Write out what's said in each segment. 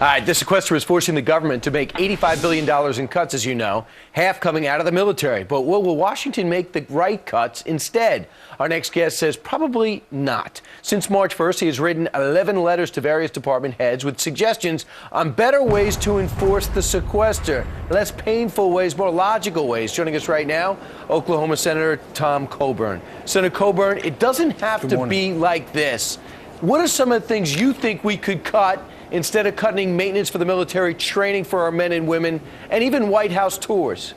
All right, the sequester is forcing the government to make $85 billion in cuts, as you know, half coming out of the military. But will Washington make the right cuts instead? Our next guest says probably not. Since March 1st, he has written 11 letters to various department heads with suggestions on better ways to enforce the sequester, less painful ways, more logical ways. Joining us right now, Oklahoma Senator Tom Coburn. Senator Coburn, it doesn't have to be like this. What are some of the things you think we could cut instead of cutting maintenance for the military, training for our men and women, and even White House tours?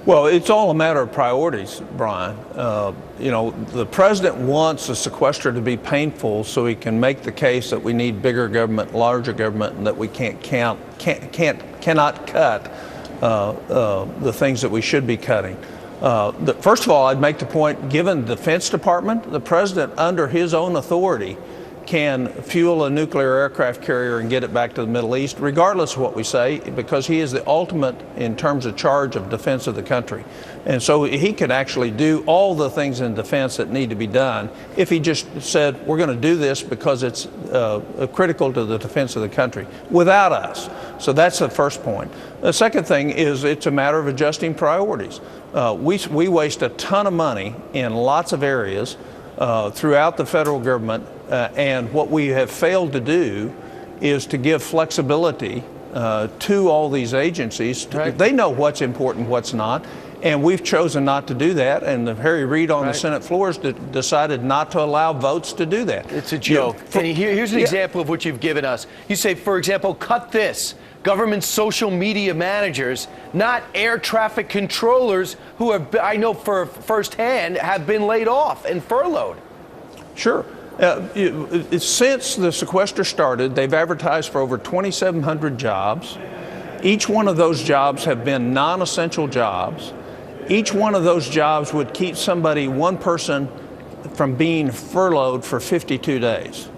Well, it's all a matter of priorities, Brian. You know, the president wants the sequester to be painful so he can make the case that we need bigger government, larger government, and that we cannot cut the things that we should be cutting. First of all, I'd make the point, given the Defense Department, the president, under his own authority, can fuel a nuclear aircraft carrier and get it back to the Middle East, regardless of what we say, because he is the ultimate in terms of charge of defense of the country. And so he could actually do all the things in defense that need to be done if he just said, we're going to do this because it's critical to the defense of the country, without us. So that's the first point. The second thing is it's a matter of adjusting priorities. We waste a ton of money in lots of areas throughout the federal government, and what we have failed to do is to give flexibility to all these agencies. Right. They know what's important, what's not, and we've chosen not to do that, and Harry Reid on the Senate floor has decided not to allow votes to do that. It's a joke. Here's an example of what you've given us. You say, for example, cut this. Government social media managers, not air traffic controllers who have, I know for firsthand, have been laid off and furloughed. Sure. Since the sequester started, they've advertised for over 2,700 jobs. Each one of those jobs have been non-essential jobs. Each one of those jobs would keep one person from being furloughed for 52 days.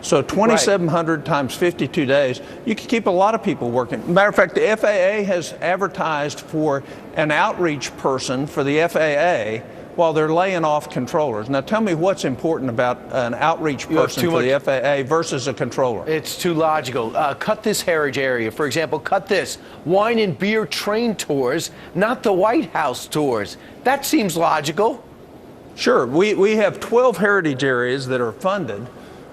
So 2,700 times 52 days, you can keep a lot of people working. Matter of fact, the FAA has advertised for an outreach person for the FAA while they're laying off controllers. Now tell me what's important about an outreach person for the FAA versus a controller. It's too logical. Cut this heritage area. For example, cut this wine and beer train tours, not the White House tours. That seems logical. Sure. We have 12 heritage areas that are funded.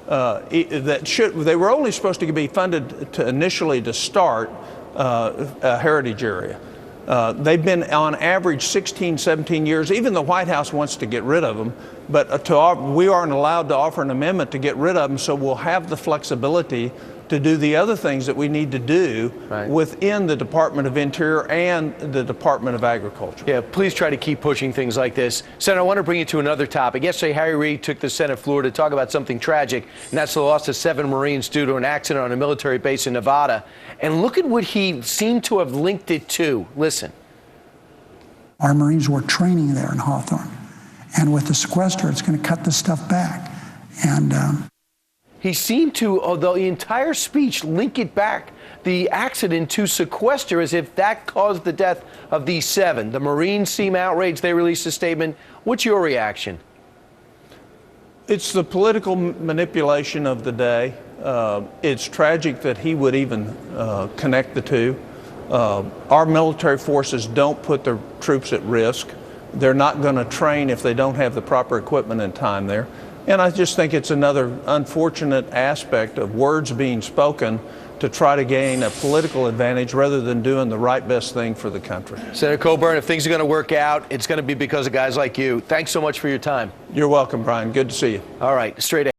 They were only supposed to be funded initially to start a heritage area. They've been on average 16, 17 years. Even the White House wants to get rid of them, but we aren't allowed to offer an amendment to get rid of them, so we'll have the flexibility to do the other things that we need to do within the Department of Interior and the Department of Agriculture. Yeah, please try to keep pushing things like this. Senator, I want to bring you to another topic. Yesterday, Harry Reid took the Senate floor to talk about something tragic, and that's the loss of 7 Marines due to an accident on a military base in Nevada. And look at what he seemed to have linked it to. Listen. Our Marines were training there in Hawthorne, and with the sequester, it's going to cut this stuff back. And he seemed to, although the entire speech, link it back, the accident to sequester, as if that caused the death of these 7. The Marines seem outraged. They released a statement. What's your reaction? It's the political manipulation of the day. It's tragic that he would even connect the two. Our military forces don't put their troops at risk. They're not going to train if they don't have the proper equipment and time there. And I just think it's another unfortunate aspect of words being spoken to try to gain a political advantage rather than doing the right best thing for the country. Senator Coburn, if things are going to work out, it's going to be because of guys like you. Thanks so much for your time. You're welcome, Brian. Good to see you. All right, straight ahead.